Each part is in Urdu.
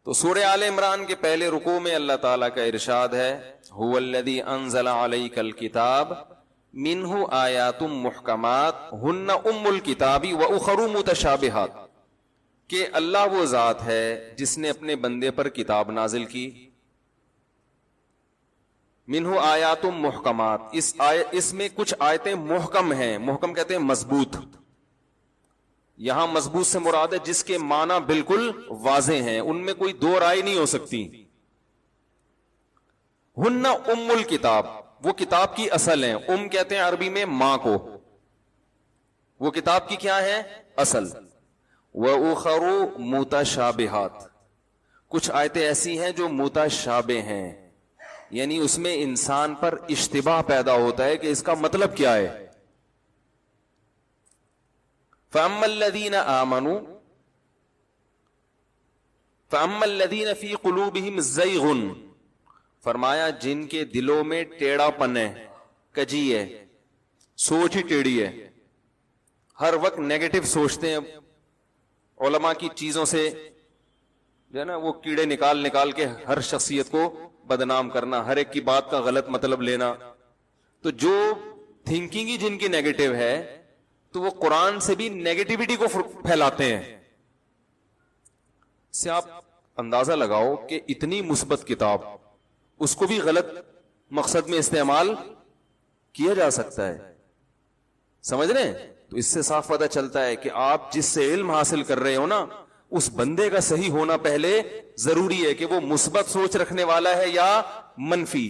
تو سورہ آل عمران کے پہلے رکوع میں اللہ تعالیٰ کا ارشاد ہے هو الذی انزل علیک الکتاب منہ آیات محکمات ہن ام الکتاب واخر متشابہات، کہ اللہ وہ ذات ہے جس نے اپنے بندے پر کتاب نازل کی، منہ آیات محکمات، اس میں کچھ آیتیں محکم ہیں، محکم کہتے ہیں مضبوط، یہاں مضبوط سے مراد ہے جس کے معنی بالکل واضح ہیں، ان میں کوئی دو رائے نہیں ہو سکتی۔ ہن ام الکتاب، وہ کتاب کی اصل ہیں، ام کہتے ہیں عربی میں ماں کو، وہ کتاب کی کیا ہے؟ اصل۔ وَأُخَرُ مُتَشَابِهَاتٌ، کچھ آیتیں ایسی ہیں جو متشابہ ہیں، یعنی اس میں انسان پر اشتباہ پیدا ہوتا ہے کہ اس کا مطلب کیا ہے۔ فَأَمَّا الَّذِينَ آمَنُوا فَأَمَّا الَّذِينَ فِي قُلُوبِهِمْ زَيْغٌ، فرمایا جن کے دلوں میں ٹیڑھا پن ہے، کجی ہے، سوچ ہی ٹیڑھی ہے، ہر وقت نیگیٹو سوچتے ہیں، علماء کی چیزوں سے جو ہے نا وہ کیڑے نکال کے ہر شخصیت کو بدنام کرنا، ہر ایک کی بات کا غلط مطلب لینا، تو جو تھنکنگ ہی جن کی نیگیٹو ہے تو وہ قرآن سے بھی نیگیٹیوٹی کو پھیلاتے ہیں۔ سے آپ اندازہ لگاؤ کہ اتنی مثبت کتاب، اس کو بھی غلط مقصد میں استعمال کیا جا سکتا ہے، سمجھ رہے ہیں؟ تو اس سے صاف پتہ چلتا ہے کہ آپ جس سے علم حاصل کر رہے ہو نا، اس بندے کا صحیح ہونا پہلے ضروری ہے کہ وہ مثبت سوچ رکھنے والا ہے یا منفی۔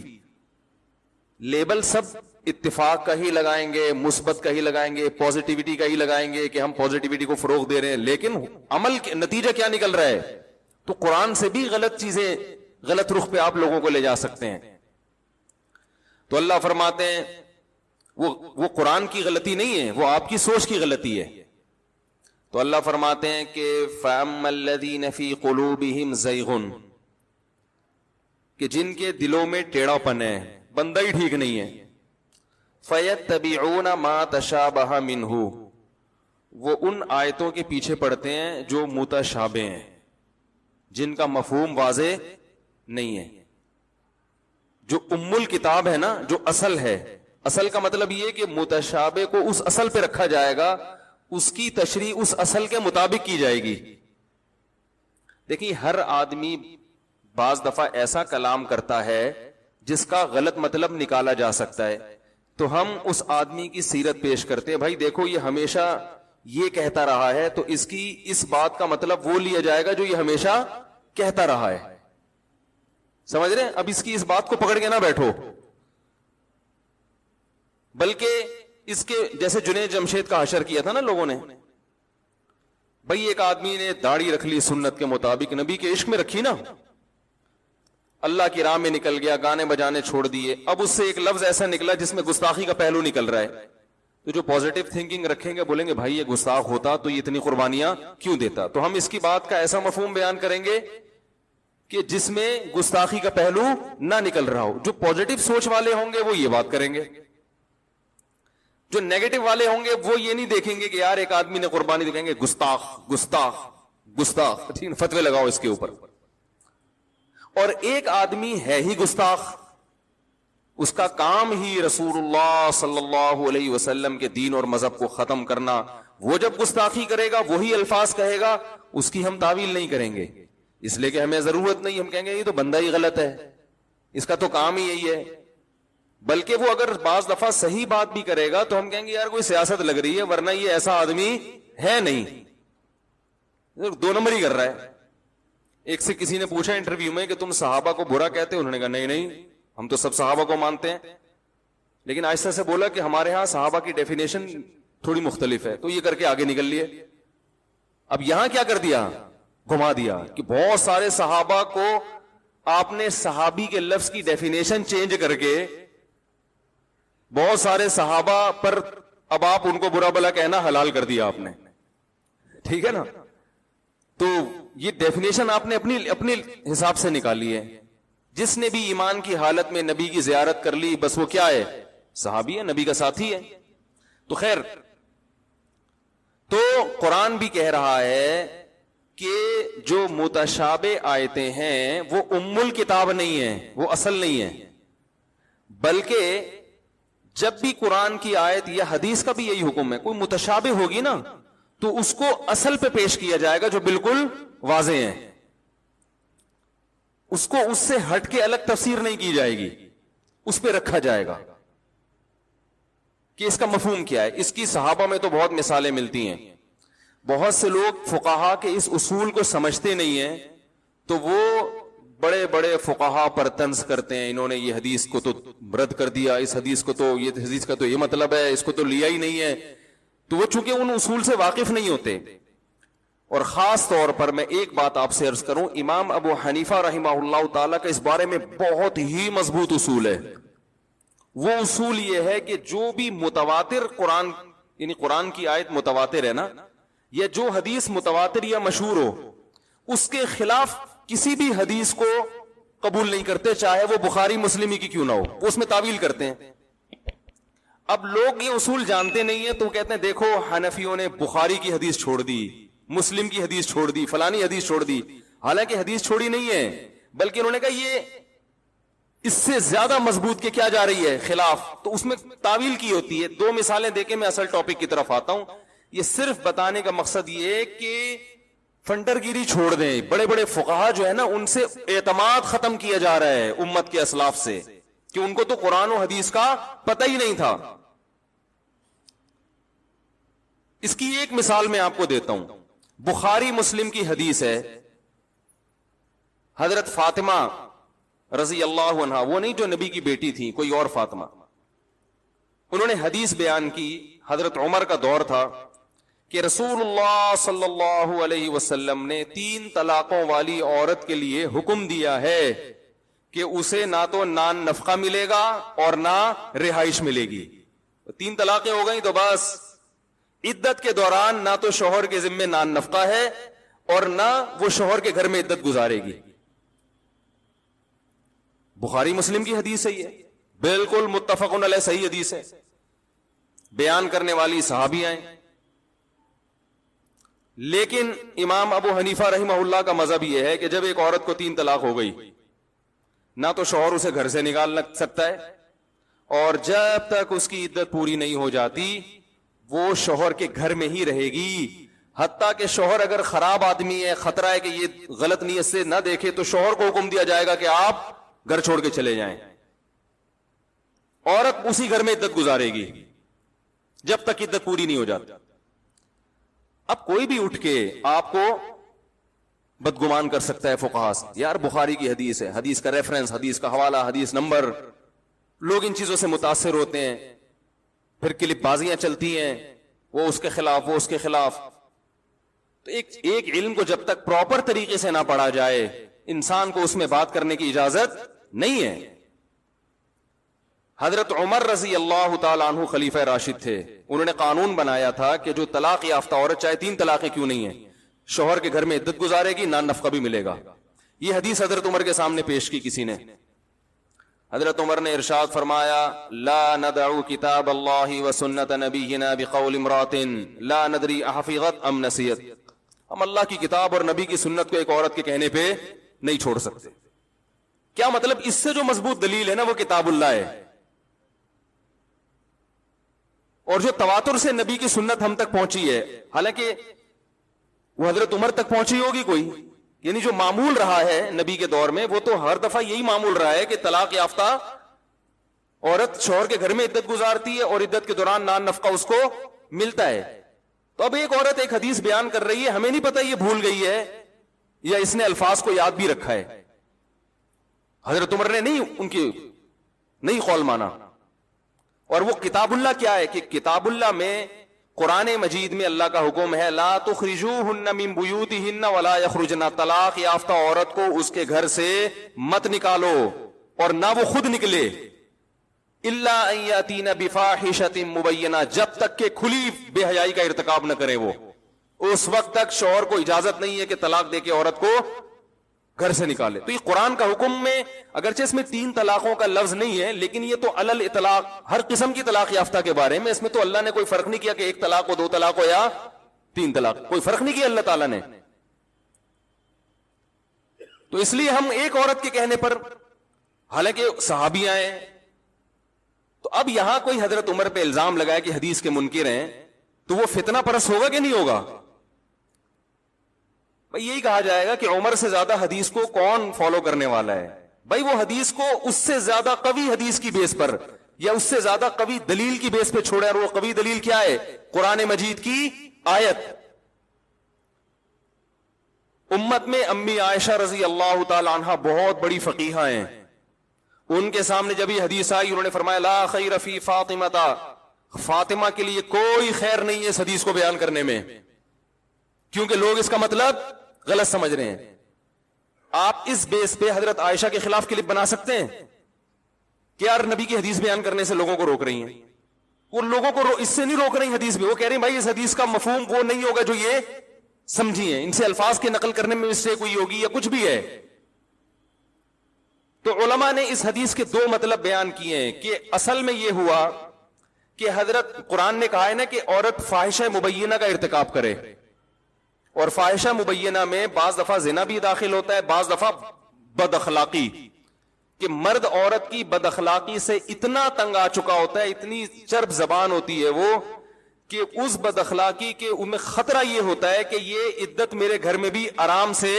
لیبل سب اتفاق کا ہی لگائیں گے، مثبت کا ہی لگائیں گے، پازیٹیوٹی کا ہی لگائیں گے کہ ہم پازیٹیوٹی کو فروغ دے رہے ہیں، لیکن عمل کے نتیجہ کیا نکل رہا ہے؟ تو قرآن سے بھی غلط چیزیں، غلط رخ پہ آپ لوگوں کو لے جا سکتے ہیں۔ تو اللہ فرماتے ہیں وہ قرآن کی غلطی نہیں ہے، وہ آپ کی سوچ کی غلطی ہے۔ تو اللہ فرماتے ہیں کہ فَأَمَّا الَّذِينَ فِي قُلُوبِهِمْ زَيْغٌ، کہ جن کے دلوں میں ٹیڑھا پن ہے، بندہ ہی ٹھیک نہیں ہے، فَيَتَّبِعُونَ مَا تَشَابَهَ مِنْهُ، وہ ان آیتوں کے پیچھے پڑتے ہیں جو متشابہ ہیں، جن کا مفہوم واضح نہیں ہے۔ جو ام الکتاب ہے نا، جو اصل ہے، اصل کا مطلب یہ کہ متشابہ کو اس اصل پہ رکھا جائے گا، اس کی تشریح اس اصل کے مطابق کی جائے گی۔ دیکھیں ہر آدمی بعض دفعہ ایسا کلام کرتا ہے جس کا غلط مطلب نکالا جا سکتا ہے، تو ہم اس آدمی کی سیرت پیش کرتے ہیں، بھائی دیکھو یہ ہمیشہ یہ کہتا رہا ہے، تو اس کی اس بات کا مطلب وہ لیا جائے گا جو یہ ہمیشہ کہتا رہا ہے، سمجھ رہے ہیں؟ اب اس کی اس بات کو پکڑ کے نہ بیٹھو، بلکہ اس کے جیسے جنید جمشید کا حشر کیا تھا نا لوگوں نے، بھئی ایک آدمی نے داڑھی رکھ لی سنت کے مطابق، نبی کے عشق میں رکھی نا، اللہ کی راہ میں نکل گیا، گانے بجانے چھوڑ دیے، اب اس سے ایک لفظ ایسا نکلا جس میں گستاخی کا پہلو نکل رہا ہے، تو جو پازیٹیو تھنکنگ رکھیں گے بولیں گے بھائی یہ گستاخ ہوتا تو یہ اتنی قربانیاں کیوں دیتا، تو ہم اس کی بات کا ایسا مفہوم بیان کریں گے کہ جس میں گستاخی کا پہلو نہ نکل رہا ہو۔ جو پازیٹیو سوچ والے ہوں گے وہ یہ بات کریں گے، جو نیگیٹو والے ہوں گے وہ یہ نہیں دیکھیں گے کہ یار ایک آدمی نے قربانی دکھائیں گے گستاخ گستاخ گستاخ، ٹھیک، فتوے لگاؤ اس کے اوپر۔ اور ایک آدمی ہے ہی گستاخ، اس کا کام ہی رسول اللہ صلی اللہ علیہ وسلم کے دین اور مذہب کو ختم کرنا، وہ جب گستاخی کرے گا وہی الفاظ کہے گا، اس کی ہم تعویل نہیں کریں گے، اس لیے کہ ہمیں ضرورت نہیں، ہم کہیں گے یہ تو بندہ ہی غلط ہے، اس کا تو کام ہی یہی ہے۔ بلکہ وہ اگر بعض دفعہ صحیح بات بھی کرے گا تو ہم کہیں گے یار کوئی سیاست لگ رہی ہے، ورنہ یہ ایسا آدمی ہے نہیں، دو نمبر ہی کر رہا ہے۔ ایک سے کسی نے پوچھا انٹرویو میں کہ تم صحابہ کو برا کہتے ہو؟ انہوں نے کہا نہیں نہیں، ہم تو سب صحابہ کو مانتے ہیں، لیکن آہستہ سے بولا کہ ہمارے ہاں صحابہ کی ڈیفینیشن تھوڑی مختلف ہے، تو یہ کر کے آگے نکل لیے۔ اب یہاں کیا کر دیا؟ گھما دیا کہ بہت سارے صحابہ کو آپ نے صحابی کے لفظ کی ڈیفینیشن چینج کر کے بہت سارے صحابہ پر اب آپ ان کو برا بلا کہنا حلال کر دیا آپ نے، ٹھیک ہے نا؟ تو یہ ڈیفینیشن آپ نے اپنی حساب سے نکالی ہے۔ جس نے بھی ایمان کی حالت میں نبی کی زیارت کر لی بس وہ کیا ہے؟ صحابی ہے، نبی کا ساتھی ہے۔ تو خیر، تو قرآن بھی کہہ رہا ہے کہ جو متشابہ آیتیں ہیں وہ ام الکتاب نہیں ہیں، وہ اصل نہیں ہیں، بلکہ جب بھی قرآن کی آیت یا حدیث کا بھی یہی حکم ہے، کوئی متشابہ ہوگی نا تو اس کو اصل پہ پیش کیا جائے گا جو بالکل واضح ہے، اس کو اس سے ہٹ کے الگ تفسیر نہیں کی جائے گی، اس پہ رکھا جائے گا کہ اس کا مفہوم کیا ہے۔ اس کی صحابہ میں تو بہت مثالیں ملتی ہیں، بہت سے لوگ فقہا کے اس اصول کو سمجھتے نہیں ہیں تو وہ بڑے بڑے فقہا پر طنز کرتے ہیں، انہوں نے یہ حدیث کو تو رد کر دیا، اس حدیث کو تو یہ حدیث کا تو یہ مطلب ہے، اس کو تو لیا ہی نہیں ہے، تو وہ چونکہ ان اصول سے واقف نہیں ہوتے۔ اور خاص طور پر میں ایک بات آپ سے عرض کروں، امام ابو حنیفہ رحمہ اللہ تعالیٰ کا اس بارے میں بہت ہی مضبوط اصول ہے۔ وہ اصول یہ ہے کہ جو بھی متواتر قرآن، یعنی قرآن کی آیت متواتر ہے نا، یا جو حدیث متواتر یا مشہور ہو، اس کے خلاف کسی بھی حدیث کو قبول نہیں کرتے، چاہے وہ بخاری مسلم ہی کی کیوں نہ ہو، وہ اس میں تعویل کرتے ہیں۔ اب لوگ یہ اصول جانتے نہیں ہیں تو کہتے ہیں دیکھو حنفیوں نے بخاری کی حدیث چھوڑ دی، مسلم کی حدیث چھوڑ دی، فلانی حدیث چھوڑ دی، حالانکہ حدیث چھوڑی نہیں ہے، بلکہ انہوں نے کہا یہ اس سے زیادہ مضبوط کے کیا جا رہی ہے خلاف، تو اس میں تعویل کی ہوتی ہے۔ دو مثالیں دے کے میں اصل ٹاپک کی طرف آتا ہوں۔ یہ صرف بتانے کا مقصد یہ ہے کہ فنڈر گیری چھوڑ دیں، بڑے بڑے فقہا جو ہے نا ان سے اعتماد ختم کیا جا رہا ہے امت کے اسلاف سے، کہ ان کو تو قرآن و حدیث کا پتہ ہی نہیں تھا۔ اس کی ایک مثال میں آپ کو دیتا ہوں، بخاری مسلم کی حدیث ہے، حضرت فاطمہ رضی اللہ عنہا، وہ نہیں جو نبی کی بیٹی تھی، کوئی اور فاطمہ، انہوں نے حدیث بیان کی، حضرت عمر کا دور تھا، کہ رسول اللہ صلی اللہ علیہ وسلم نے 3 طلاقوں والی عورت کے لیے حکم دیا ہے کہ اسے نہ تو نان نفقہ ملے گا اور نہ رہائش ملے گی۔ 3 طلاقیں ہو گئیں تو بس عدت کے دوران نہ تو شوہر کے ذمے نان نفقہ ہے اور نہ وہ شوہر کے گھر میں عدت گزارے گی۔ بخاری مسلم کی حدیث ہے، یہ بالکل متفق علیہ صحیح حدیث ہے، بیان کرنے والی صحابیاں ہیں۔ لیکن امام ابو حنیفہ رحمہ اللہ کا مذہب یہ ہے کہ جب ایک عورت کو 3 طلاق ہو گئی، نہ تو شوہر اسے گھر سے نکال سکتا ہے، اور جب تک اس کی عدت پوری نہیں ہو جاتی وہ شوہر کے گھر میں ہی رہے گی، حتیٰ کہ شوہر اگر خراب آدمی ہے، خطرہ ہے کہ یہ غلط نیت سے نہ دیکھے تو شوہر کو حکم دیا جائے گا کہ آپ گھر چھوڑ کے چلے جائیں، عورت اسی گھر میں عدت گزارے گی جب تک عدت پوری نہیں ہو جاتی۔ اب کوئی بھی اٹھ کے آپ کو بدگمان کر سکتا ہے فقہا سے، یار بخاری کی حدیث ہے، حدیث کا ریفرنس، حدیث کا حوالہ، حدیث نمبر، لوگ ان چیزوں سے متاثر ہوتے ہیں، پھر کلپ بازیاں چلتی ہیں، وہ اس کے خلاف، وہ اس کے خلاف۔ تو ایک علم کو جب تک پراپر طریقے سے نہ پڑھا جائے انسان کو اس میں بات کرنے کی اجازت نہیں ہے۔ حضرت عمر رضی اللہ تعالیٰ عنہ خلیفہ راشد تھے، انہوں نے قانون بنایا تھا کہ جو طلاق یافتہ عورت چاہے 3 طلاقیں کیوں نہیں ہیں، شوہر کے گھر میں عدت گزارے گی، نان نفقہ بھی ملے گا۔ یہ حدیث حضرت عمر کے سامنے پیش کی کسی نے، حضرت عمر نے ارشاد فرمایا لا ندعو کتاب اللہ و سنت نبینا بقول امرات لا ندری احفظت ام نسیت، ہم اللہ کی کتاب اور نبی کی سنت کو ایک عورت کے کہنے پہ نہیں چھوڑ سکتے۔ کیا مطلب؟ اس سے جو مضبوط دلیل ہے نا وہ کتاب اللہ ہے، اور جو تواتر سے نبی کی سنت ہم تک پہنچی ہے، حالانکہ وہ حضرت عمر تک پہنچی ہوگی کوئی، یعنی جو معمول رہا ہے نبی کے دور میں وہ تو ہر دفعہ یہی معمول رہا ہے کہ طلاق یافتہ عورت شوہر کے گھر میں عدت گزارتی ہے اور عدت کے دوران نان نفقہ اس کو ملتا ہے۔ تو اب ایک عورت ایک حدیث بیان کر رہی ہے، ہمیں نہیں پتا یہ بھول گئی ہے یا اس نے الفاظ کو یاد بھی رکھا ہے، حضرت عمر نے نہیں ان کی نہیں قول مانا۔ اور وہ کتاب اللہ کیا ہے کہ کتاب اللہ میں قرآن مجید میں اللہ کا حکم ہے لا تخرجوہن من بیوتہن ولا یخرجن، طلاق یافتہ عورت کو اس کے گھر سے مت نکالو اور نہ وہ خود نکلے، الا ان یاتین بفاحشۃ مبینہ، جب تک کہ کھلی بے حیائی کا ارتکاب نہ کرے، وہ اس وقت تک شوہر کو اجازت نہیں ہے کہ طلاق دے کے عورت کو گھر سے نکالے۔ تو یہ قرآن کا حکم میں اگرچہ اس میں 3 طلاقوں کا لفظ نہیں ہے، لیکن یہ تو علل اطلاق ہر قسم کی طلاق یافتہ کے بارے میں، اس میں تو اللہ نے کوئی فرق نہیں کیا کہ 1 طلاق ہو 2 طلاق ہو یا 3 طلاق، کوئی فرق نہیں کیا اللہ تعالیٰ نے۔ تو اس لیے ہم ایک عورت کے کہنے پر، حالانکہ صحابیاں ہیں، تو اب یہاں کوئی حضرت عمر پہ الزام لگائے کہ حدیث کے منکر ہیں، تو وہ فتنہ پرست ہوگا کہ نہیں ہوگا؟ بھائی یہی کہا جائے گا کہ عمر سے زیادہ حدیث کو کون فالو کرنے والا ہے؟ بھائی وہ حدیث کو اس سے زیادہ قوی حدیث کی بیس پر یا اس سے زیادہ قوی دلیل کی بیس پہ چھوڑے، اور وہ قوی دلیل کیا ہے؟ قرآن مجید کی آیت۔ امت میں امی عائشہ رضی اللہ تعالی عنہ بہت بڑی فقیہہ ہیں، ان کے سامنے جب یہ حدیث آئی انہوں نے فرمایا لا خیر فی فاطمہ، فاطمہ کے لیے کوئی خیر نہیں ہے اس حدیث کو بیان کرنے میں، کیونکہ لوگ اس کا مطلب غلط سمجھ رہے ہیں۔ آپ اس بیس پہ حضرت عائشہ کے خلاف کلپ بنا سکتے ہیں کہ یار نبی کی حدیث بیان کرنے سے لوگوں کو روک رہی ہیں، وہ لوگوں کو اس سے نہیں روک رہی حدیث بھی، وہ کہہ رہی ہیں بھائی اس حدیث کا مفہوم وہ نہیں ہوگا جو یہ سمجھی ہیں، ان سے الفاظ کے نقل کرنے میں مسٹیک ہوئی ہوگی یا کچھ بھی ہے۔ تو علماء نے اس حدیث کے دو مطلب بیان کیے ہیں کہ اصل میں یہ ہوا کہ حضرت قرآن نے کہا ہے نا کہ عورت فاحشہ مبینہ کا ارتکاب کرے، اور فاحشہ مبینہ میں بعض دفعہ زنا بھی داخل ہوتا ہے، بعض دفعہ بد اخلاقی، کہ مرد عورت کی بد اخلاقی سے اتنا تنگ آ چکا ہوتا ہے، اتنی چرب زبان ہوتی ہے وہ، کہ اس بد اخلاقی کے ان میں خطرہ یہ ہوتا ہے کہ یہ عدت میرے گھر میں بھی آرام سے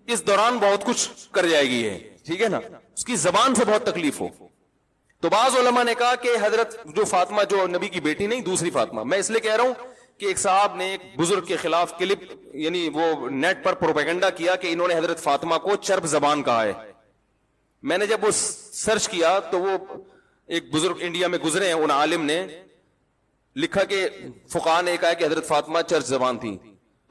اس دوران بہت کچھ کر جائے گی ہے، ٹھیک ہے نا، اس کی زبان سے بہت تکلیف ہو۔ تو بعض علماء نے کہا کہ حضرت جو فاطمہ جو نبی کی بیٹی نہیں دوسری فاطمہ، میں اس لیے کہہ رہا ہوں کہ ایک صاحب نے ایک بزرگ کے خلاف کلپ یعنی وہ نیٹ پر پروپیگنڈا کیا کہ انہوں نے حضرت فاطمہ کو چرب زبان کہا ہے۔ میں نے جب وہ سرچ کیا تو وہ ایک بزرگ انڈیا میں گزرے ہیں، ان عالم نے لکھا کہ فقہاء نے کہا کہ حضرت فاطمہ چرب زبان تھی،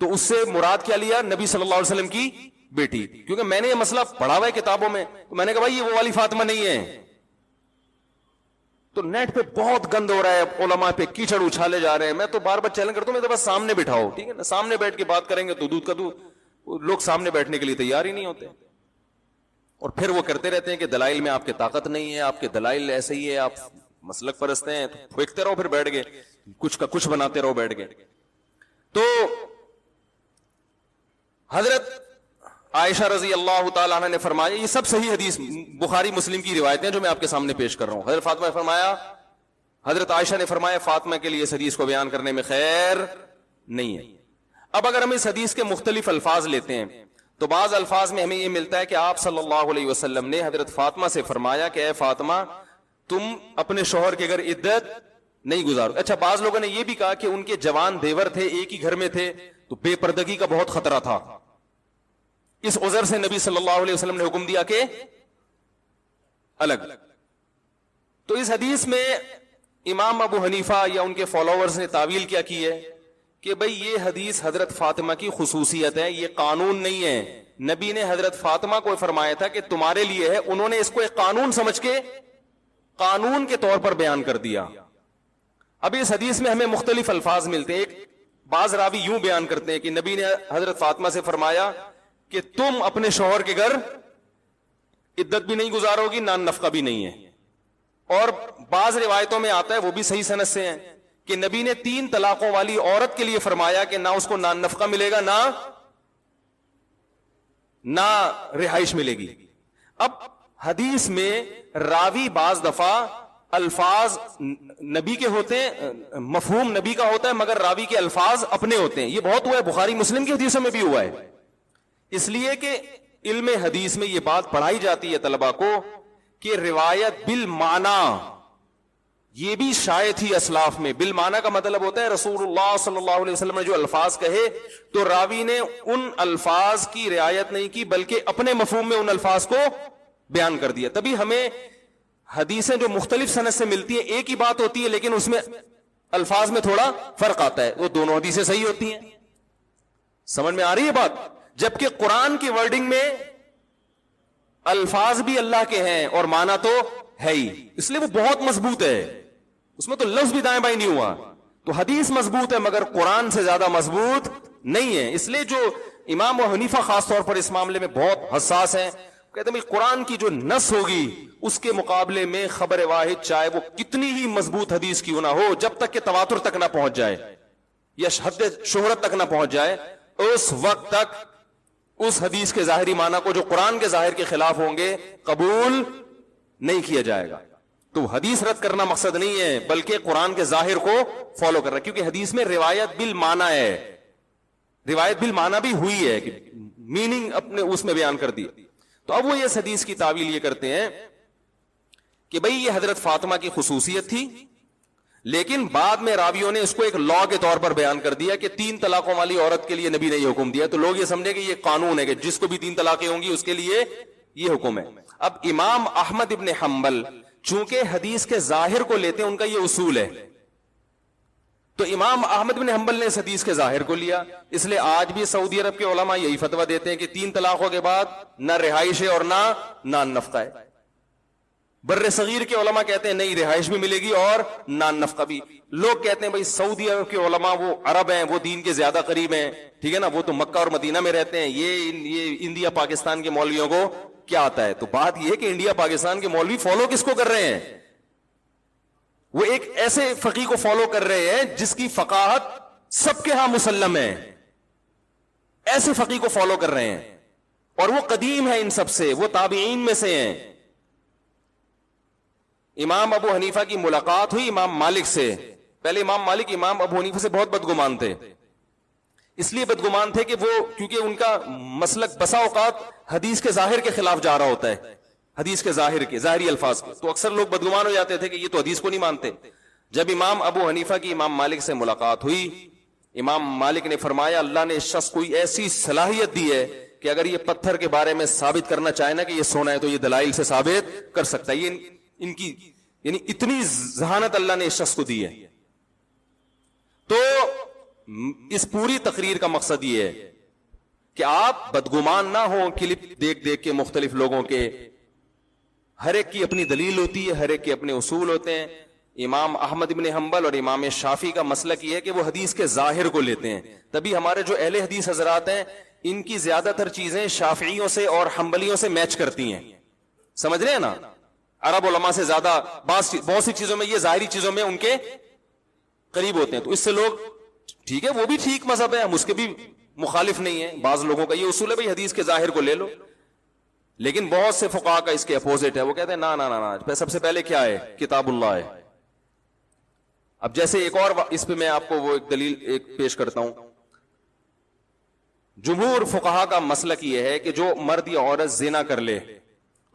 تو اس سے مراد کیا لیا؟ نبی صلی اللہ علیہ وسلم کی بیٹی، کیونکہ میں نے یہ مسئلہ پڑھا ہوا ہے کتابوں میں، تو میں نے کہا بھائی یہ وہ والی فاطمہ نہیں ہے۔ تو نیٹ پہ بہت گند ہو رہا ہے، علماء پہ کیچڑ اچھالے جا رہے ہیں، میں تو بار بار چیلنج کرتا ہوں میں تو بس سامنے بٹھاؤ، ٹھیک ہے نا، سامنے بیٹھ کے بات کریں گے تو دودھ کا دودھ، لوگ سامنے بیٹھنے کے لیے تیار ہی نہیں ہوتے، اور پھر وہ کرتے رہتے ہیں کہ دلائل میں آپ کے طاقت نہیں ہے، آپ کے دلائل ایسے ہی ہے، آپ مسلک پرست ہیں، پھینکتے رہو، پھر بیٹھ گئے کچھ کا کچھ بناتے رہو بیٹھ گئے۔ تو حضرت عائشہ رضی اللہ تعالیٰ عنہ نے فرمایا، یہ سب صحیح حدیث بخاری مسلم کی روایتیں جو میں آپ کے سامنے پیش کر رہا ہوں، حضرت فاطمہ نے فرمایا، حضرت عائشہ نے فرمایا فاطمہ کے لیے اس حدیث کو بیان کرنے میں خیر نہیں ہے۔ اب اگر ہم اس حدیث کے مختلف الفاظ لیتے ہیں تو بعض الفاظ میں ہمیں یہ ملتا ہے کہ آپ صلی اللہ علیہ وسلم نے حضرت فاطمہ سے فرمایا کہ اے فاطمہ تم اپنے شوہر کے گھر عدت نہیں گزارو۔ اچھا بعض لوگوں نے یہ بھی کہا کہ ان کے جوان دیور تھے، ایک ہی گھر میں تھے، تو بے پردگی کا بہت خطرہ تھا، اس عذر سے نبی صلی اللہ علیہ وسلم نے حکم دیا کہ الگ۔ تو اس حدیث میں امام ابو حنیفہ یا ان کے فالوورز نے تعویل کیا کی ہے کہ بھئی یہ حدیث حضرت فاطمہ کی خصوصیت ہے، یہ قانون نہیں ہے، نبی نے حضرت فاطمہ کو فرمایا تھا کہ تمہارے لیے ہے، انہوں نے اس کو ایک قانون سمجھ کے قانون کے طور پر بیان کر دیا۔ اب اس حدیث میں ہمیں مختلف الفاظ ملتے ہیں، ایک بعض راوی یوں بیان کرتے ہیں کہ نبی نے حضرت فاطمہ سے فرمایا کہ تم اپنے شوہر کے گھر عدت بھی نہیں گزارو گی، نان نفقہ بھی نہیں ہے، اور بعض روایتوں میں آتا ہے وہ بھی صحیح سند سے ہیں کہ نبی نے 3 طلاقوں والی عورت کے لیے فرمایا کہ نہ اس کو نان نفقہ ملے گا نہ رہائش ملے گی۔ اب حدیث میں راوی بعض دفعہ الفاظ نبی کے ہوتے ہیں، مفہوم نبی کا ہوتا ہے، مگر راوی کے الفاظ اپنے ہوتے ہیں، یہ بہت ہوا ہے، بخاری مسلم کی حدیثوں میں بھی ہوا ہے، اس لیے کہ علم حدیث میں یہ بات پڑھائی جاتی ہے طلبہ کو کہ روایت بالمعنی یہ بھی شائع تھی اسلاف میں۔ بالمعنی کا مطلب ہوتا ہے رسول اللہ صلی اللہ علیہ وسلم نے جو الفاظ کہے تو راوی نے ان الفاظ کی رعایت نہیں کی بلکہ اپنے مفہوم میں ان الفاظ کو بیان کر دیا۔ تبھی ہمیں حدیثیں جو مختلف سند سے ملتی ہیں ایک ہی بات ہوتی ہے لیکن اس میں الفاظ میں تھوڑا فرق آتا ہے، وہ دونوں حدیثیں صحیح ہوتی ہیں۔ سمجھ میں آ رہی ہے بات؟ جبکہ قرآن کی ورڈنگ میں الفاظ بھی اللہ کے ہیں اور معنی تو ہے ہی، اس لیے وہ بہت مضبوط ہے، اس میں تو لفظ بھی دائیں بائیں نہیں ہوا۔ تو حدیث مضبوط ہے مگر قرآن سے زیادہ مضبوط نہیں ہے، اس لیے جو امام و حنیفہ خاص طور پر اس معاملے میں بہت حساس ہیں، کہتے ہیں قرآن کی جو نص ہوگی اس کے مقابلے میں خبر واحد چاہے وہ کتنی ہی مضبوط حدیث کیوں نہ ہو، جب تک کہ تواتر تک نہ پہنچ جائے یا حد شہرت تک نہ پہنچ جائے، اس وقت تک اس حدیث کے ظاہری معنی کو جو قرآن کے ظاہر کے خلاف ہوں گے قبول نہیں کیا جائے گا. تو حدیث رد کرنا مقصد نہیں ہے بلکہ قرآن کے ظاہر کو فالو کرنا, کیونکہ حدیث میں روایت بالمعنی ہے, روایت بالمعنی بھی ہوئی ہے کہ میننگ اپنے اس میں بیان کر دی. تو اب وہ اس حدیث کی تعویل یہ کرتے ہیں کہ بھئی یہ حضرت فاطمہ کی خصوصیت تھی, لیکن بعد میں راویوں نے اس کو ایک لا کے طور پر بیان کر دیا کہ 3 طلاقوں والی عورت کے لیے نبی نے یہ حکم دیا, تو لوگ یہ سمجھے کہ یہ قانون ہے کہ جس کو بھی 3 طلاقیں ہوں گی اس کے لیے یہ حکم ہے. اب امام احمد ابن حنبل چونکہ حدیث کے ظاہر کو لیتے ہیں, ان کا یہ اصول ہے, تو امام احمد بن حنبل نے اس حدیث کے ظاہر کو لیا. اس لیے آج بھی سعودی عرب کے علماء یہی فتویٰ دیتے ہیں کہ 3 طلاقوں کے بعد نہ رہائش ہے اور نہ نفقہ ہے. بر صغیر کے علماء کہتے ہیں نہیں رہائش بھی ملے گی اور نان نفقہ بھی. لوگ کہتے ہیں بھائی سعودی عرب کے علماء وہ عرب ہیں, وہ دین کے زیادہ قریب ہیں, ٹھیک ہے نا, وہ تو مکہ اور مدینہ میں رہتے ہیں, یہ انڈیا پاکستان کے مولویوں کو کیا آتا ہے. تو بات یہ ہے کہ انڈیا پاکستان کے مولوی فالو کس کو کر رہے ہیں؟ وہ ایک ایسے فقیہ کو فالو کر رہے ہیں جس کی فقاہت سب کے ہاں مسلم ہے, ایسے فقیہ کو فالو کر رہے ہیں, اور وہ قدیم ہے ان سب سے, وہ تابعین میں سے ہیں. امام ابو حنیفہ کی ملاقات ہوئی امام مالک سے. پہلے امام مالک امام ابو حنیفہ سے بہت بدگمان تھے, اس لیے بدگمان تھے کہ وہ کیونکہ ان کا مسلک بسا اوقات حدیث کے ظاہر کے خلاف جا رہا ہوتا ہے, حدیث کے ظاہری الفاظ کے, تو اکثر لوگ بدگمان ہو جاتے تھے کہ یہ تو حدیث کو نہیں مانتے. جب امام ابو حنیفہ کی امام مالک سے ملاقات ہوئی, امام مالک نے فرمایا اللہ نے اس شخص کو ایسی صلاحیت دی ہے کہ اگر یہ پتھر کے بارے میں ثابت کرنا چاہے نا کہ یہ سونا ہے تو یہ دلائل سے ثابت کر سکتا ہے. یہ ان کی یعنی اتنی ذہانت اللہ نے اس شخص کو دی ہے. تو اس پوری تقریر کا مقصد یہ ہے کہ آپ بدگمان نہ ہوں کلپ دیکھ دیکھ کے مختلف لوگوں کے. ہر ایک کی اپنی دلیل ہوتی ہے, ہر ایک کے اپنے اصول ہوتے ہیں. امام احمد بن حنبل اور امام شافعی کا مسلک یہ ہے کہ وہ حدیث کے ظاہر کو لیتے ہیں. تبھی ہمارے جو اہل حدیث حضرات ہیں ان کی زیادہ تر چیزیں شافعیوں سے اور حنبلیوں سے میچ کرتی ہیں. سمجھ رہے ہیں نا, عرب علماء سے زیادہ بہت سی چیزوں میں, یہ ظاہری چیزوں میں ان کے قریب ہوتے ہیں. تو اس سے لوگ ٹھیک ہے وہ بھی ٹھیک مذہب ہے, ہم اس کے بھی مخالف نہیں ہیں. بعض لوگوں کا یہ اصول ہے بھائی حدیث کے ظاہر کو لے لو, لیکن بہت سے فقہا کا اس کے اپوزٹ ہے. وہ کہتے ہیں نا سب سے پہلے کیا ہے, کتاب اللہ ہے. اب جیسے ایک اور اس پہ میں آپ کو وہ ایک دلیل ایک پیش کرتا ہوں. جمہور فقہا کا مسلک یہ ہے کہ جو مرد یا عورت زنا کر لے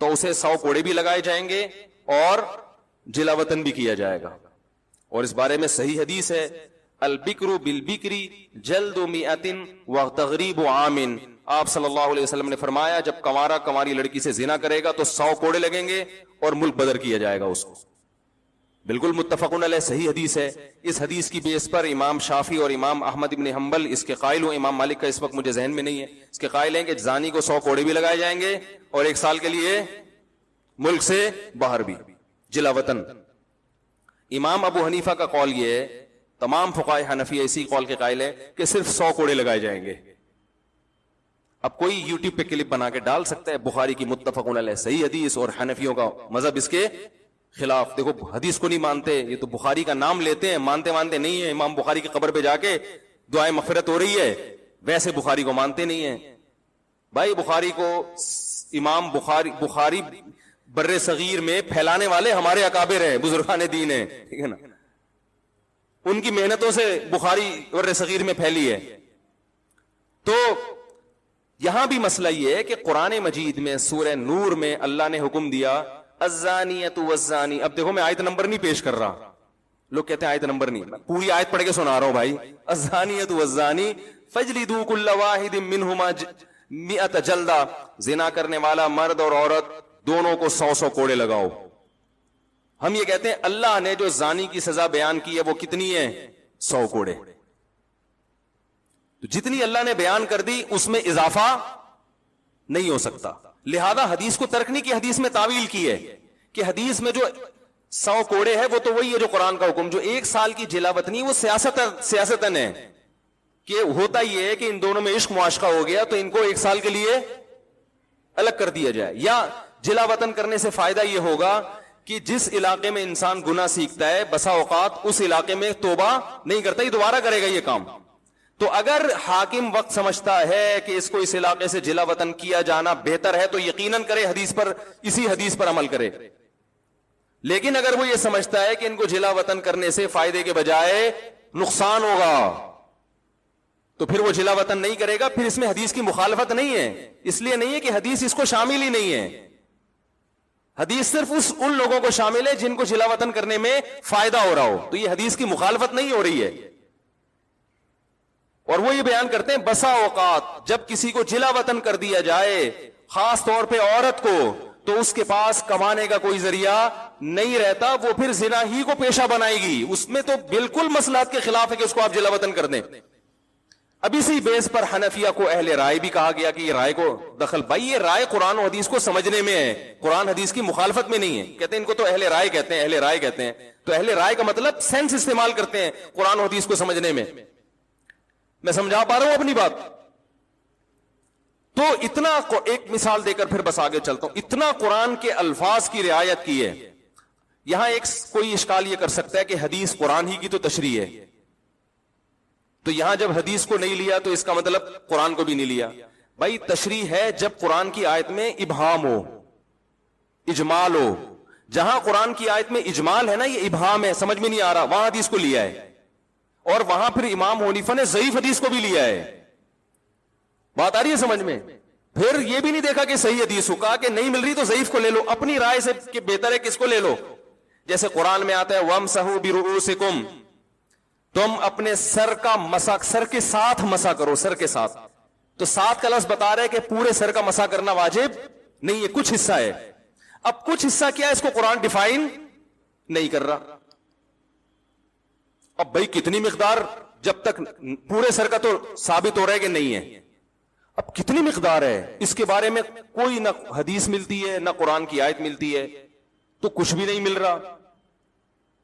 تو اسے 100 کوڑے بھی لگائے جائیں گے اور جلا وطن بھی کیا جائے گا. اور اس بارے میں صحیح حدیث ہے, البکر بالبکری جلد 100 وتغریب عام. آپ صلی اللہ علیہ وسلم نے فرمایا جب کنوارا کنواری لڑکی سے زنا کرے گا تو 100 کوڑے لگیں گے اور ملک بدر کیا جائے گا اس کو. بالکل متفقن علیہ صحیح حدیث ہے. اس حدیث کی بیس پر امام شافعی اور امام احمد بن حنبل اس کے قائل ہوں. امام مالک کا اس وقت مجھے ذہن میں نہیں ہے, اس کے قائل ہیں کہ زانی کو 100 کوڑے بھی لگائے جائیں گے اور 1 سال کے لیے ملک سے باہر بھی, جلا وطن. امام ابو حنیفہ کا قول یہ ہے, تمام فقہائے حنفیہ اسی قول کے قائل ہیں کہ صرف 100 کوڑے لگائے جائیں گے. اب کوئی یوٹیوب پہ کلپ بنا کے ڈال سکتا ہے بخاری کی متفقن علیہ صحیح حدیث اور حنفیوں کا مذہب اس کے خلاف. دیکھو حدیث کو نہیں مانتے, یہ تو بخاری کا نام لیتے ہیں, مانتے نہیں ہیں. امام بخاری کی قبر پہ جا کے دعائیں مغفرت ہو رہی ہے, ویسے بخاری کو مانتے نہیں ہیں. بھائی بخاری کو امام بخاری بر صغیر میں پھیلانے والے ہمارے اکابر ہیں, بزرگان دین ہیں, ٹھیک ہے نا, ان کی محنتوں سے بخاری بر صغیر میں پھیلی ہے. تو یہاں بھی مسئلہ یہ ہے کہ قرآن مجید میں سورہ نور میں اللہ نے حکم دیا الزانیۃ والزانی. اب دیکھو میں آیت نمبر نہیں پیش کر رہا, لوگ کہتے ہیں آیت نمبر نہیں, میں پوری آیت پڑھ کے سنا رہا ہوں بھائی. الزانیۃ والزانی فاجلدوا کل واحد منہما 100 جلدہ, زنا کرنے والا مرد اور عورت دونوں کو 100 کوڑے لگاؤ. ہم یہ کہتے ہیں اللہ نے جو زانی کی سزا بیان کی ہے وہ کتنی ہے, 100 کوڑے. تو جتنی اللہ نے بیان کر دی اس میں اضافہ نہیں ہو سکتا. لہذا حدیث کو ترک نہیں کی, حدیث میں تعویل کی ہے کہ حدیث میں جو 100 کوڑے ہے وہ تو وہی ہے جو قرآن کا حکم. جو 1 سال کی جلا وطنی وہ سیاستن ہے کہ ہوتا یہ ہے کہ ان دونوں میں عشق معاشقہ ہو گیا تو ان کو 1 سال کے لیے الگ کر دیا جائے. یا جلا وطن کرنے سے فائدہ یہ ہوگا کہ جس علاقے میں انسان گناہ سیکھتا ہے بسا اوقات اس علاقے میں توبہ نہیں کرتا, یہ دوبارہ کرے گا یہ کام. تو اگر حاکم وقت سمجھتا ہے کہ اس کو اس علاقے سے جلا وطن کیا جانا بہتر ہے تو یقیناً کرے، اسی حدیث پر عمل کرے. لیکن اگر وہ یہ سمجھتا ہے کہ ان کو جلا وطن کرنے سے فائدے کے بجائے نقصان ہوگا تو پھر وہ جلا وطن نہیں کرے گا. پھر اس میں حدیث کی مخالفت نہیں ہے، اس لیے نہیں ہے کہ حدیث اس کو شامل ہی نہیں ہے. حدیث صرف ان لوگوں کو شامل ہے جن کو جلا وطن کرنے میں فائدہ ہو رہا ہو. تو یہ حدیث کی مخالفت نہیں ہو رہی ہے. اور وہ یہ بیان کرتے ہیں بسا اوقات جب کسی کو جلا وطن کر دیا جائے، خاص طور پہ عورت کو، تو اس کے پاس کمانے کا کوئی ذریعہ نہیں رہتا، وہ پھر زنا ہی کو پیشہ بنائے گی. اس میں تو بالکل مصلحت کے خلاف ہے کہ اس کو آپ جلا وطن کر دیں. اب اسی بیس پر حنفیہ کو اہل رائے بھی کہا گیا کہ یہ رائے کو دخل، بھائی یہ رائے قرآن و حدیث کو سمجھنے میں ہے، قرآن حدیث کی مخالفت میں نہیں ہے. کہتے ہیں ان کو تو اہل رائے کہتے ہیں، اہل رائے کہتے ہیں. تو اہل رائے کا مطلب سینس استعمال کرتے ہیں قرآن و حدیث کو سمجھنے میں. میں سمجھا پا رہا ہوں اپنی بات؟ تو اتنا ایک مثال دے کر پھر بس آگے چلتا ہوں. اتنا قرآن کے الفاظ کی رعایت کی ہے. یہاں ایک کوئی اشکال یہ کر سکتا ہے کہ حدیث قرآن ہی کی تو تشریح ہے، تو یہاں جب حدیث کو نہیں لیا تو اس کا مطلب قرآن کو بھی نہیں لیا. بھائی تشریح ہے جب قرآن کی آیت میں ابہام ہو، اجمال ہو. جہاں قرآن کی آیت میں اجمال ہے نا، یہ ابہام ہے، سمجھ میں نہیں آ رہا، وہاں حدیث کو لیا ہے. اور وہاں پھر امام حنیفہ نے ضعیف حدیث کو بھی لیا ہے. بات آ رہی ہے سمجھ میں؟ پھر یہ بھی نہیں دیکھا کہ صحیح حدیث ہو، کہا کہ نہیں مل رہی تو ضعیف کو لے لو. اپنی رائے سے کہ بہتر ہے کس کو لے لو. جیسے قرآن میں آتا ہے وَامْسَحُوا بِرُؤُوسِكُمْ، تم اپنے سر کا مسح، سر کے ساتھ مسح کرو، سر کے ساتھ. تو ساتھ کا لفظ بتا رہے کہ پورے سر کا مسح کرنا واجب نہیں ہے، کچھ حصہ ہے. اب کچھ حصہ کیا ہے اس کو قرآن ڈیفائن نہیں کر رہا. اب بھائی کتنی مقدار، جب تک پورے سر کا تو ثابت ہو رہا ہے کہ نہیں ہے، اب کتنی مقدار ہے اس کے بارے میں کوئی نہ حدیث ملتی ہے نہ قرآن کی آیت ملتی ہے، تو کچھ بھی نہیں مل رہا.